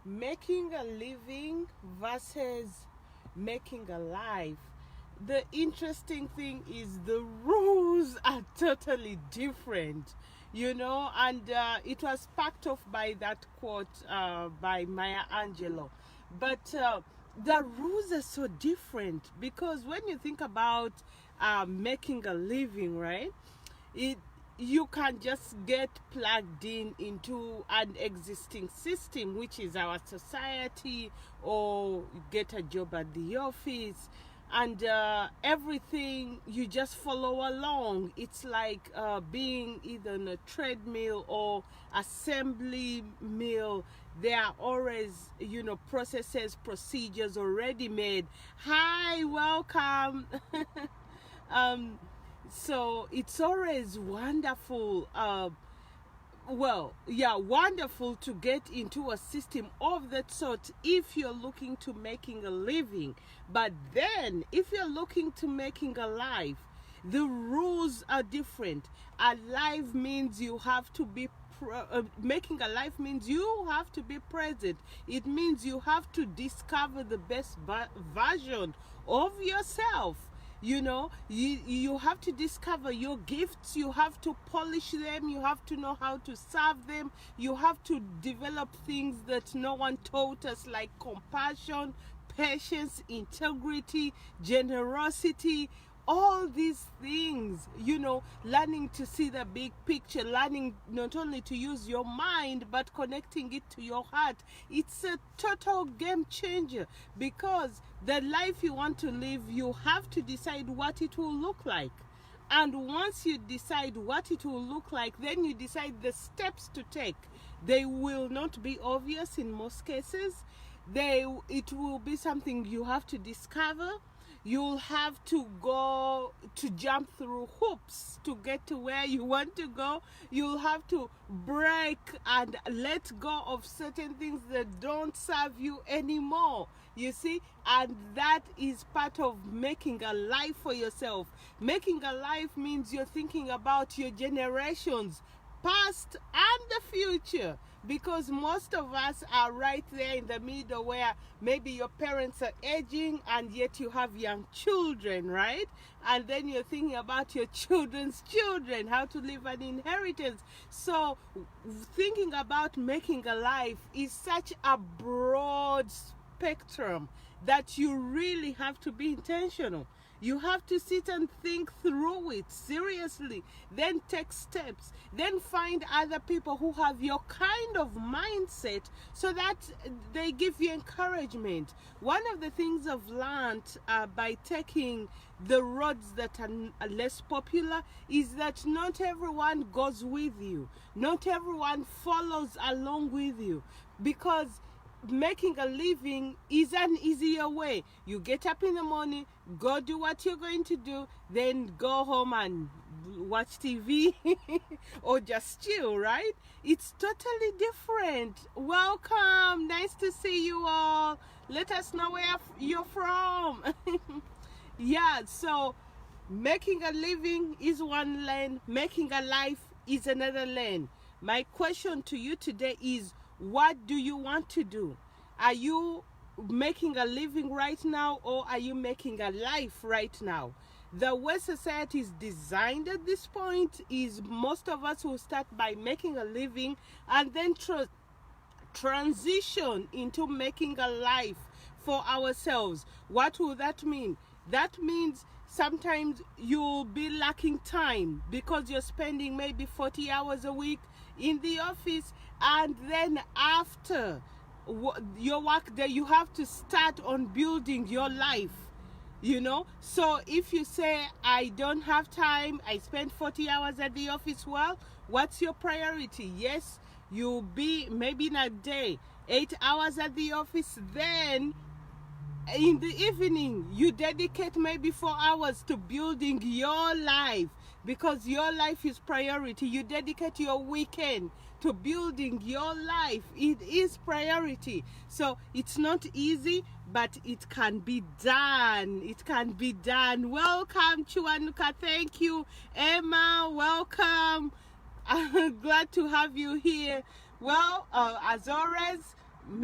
making a living versus making a life. The interesting thing is the rules are totally different, and it was sparked off by that quote by Maya Angelou. But the rules are so different, because when you think about making a living, right, you can just get plugged into an existing system, which is our society, or get a job at the office, and everything you just follow along. It's like being either on a treadmill or assembly mill. There are always processes, procedures already made. Hi, welcome. So it's always wonderful, wonderful to get into a system of that sort if you're looking to making a living. But then if you're looking to making a life, the rules are different. A life means you have to be making a life means you have to be present. It means you have to discover the best version of yourself. You have to discover your gifts. You have to polish them. You have to know how to serve them. You have to develop things that no one taught us, like compassion, patience, integrity, generosity, all these things, learning to see the big picture, learning not only to use your mind, but connecting it to your heart. It's a total game changer, because the life you want to live, you have to decide what it will look like. And once you decide what it will look like, then you decide the steps to take. They will not be obvious in most cases. It will be something you have to discover. You'll have to go to jump through hoops to get to where you want to go. You'll have to break and let go of certain things that don't serve you anymore. You see, and that is part of making a life for yourself. Making a life means you're thinking about your generations, past and the future, because most of us are right there in the middle, where maybe your parents are aging and yet you have young children, right? And then you're thinking about your children's children, how to leave an inheritance. So thinking about making a life is such a broad spectrum that you really have to be intentional. You have to sit and think through it seriously, then take steps, then find other people who have your kind of mindset so that they give you encouragement. One of the things I've learned by taking the roads that are less popular is that not everyone goes with you. Not everyone follows along with you, because making a living is an easier way. You get up in the morning, go do what you're going to do, then go home and watch TV or just chill, right? It's totally different. Welcome, nice to see you all. Let us know where you're from. Yeah, so making a living is one lane, making a life is another lane. My question to you today is, what do you want to do? Are you making a living right now, or are you making a life right now? The way society is designed at this point is most of us will start by making a living and then transition into making a life for ourselves. What will that mean? That means sometimes you'll be lacking time because you're spending maybe 40 hours a week in the office, and then after your work day you have to start on building your life. So if you say, I don't have time, I spend 40 hours at the office, well, what's your priority? Yes, you'll be maybe in a day 8 hours at the office, then in the evening you dedicate maybe 4 hours to building your life, because your life is priority. You dedicate your weekend to building your life. It is priority. So it's not easy, but it can be done. It can be done. Welcome, Chuanuka. Thank you. Emma, welcome. I'm glad to have you here. Well, as always,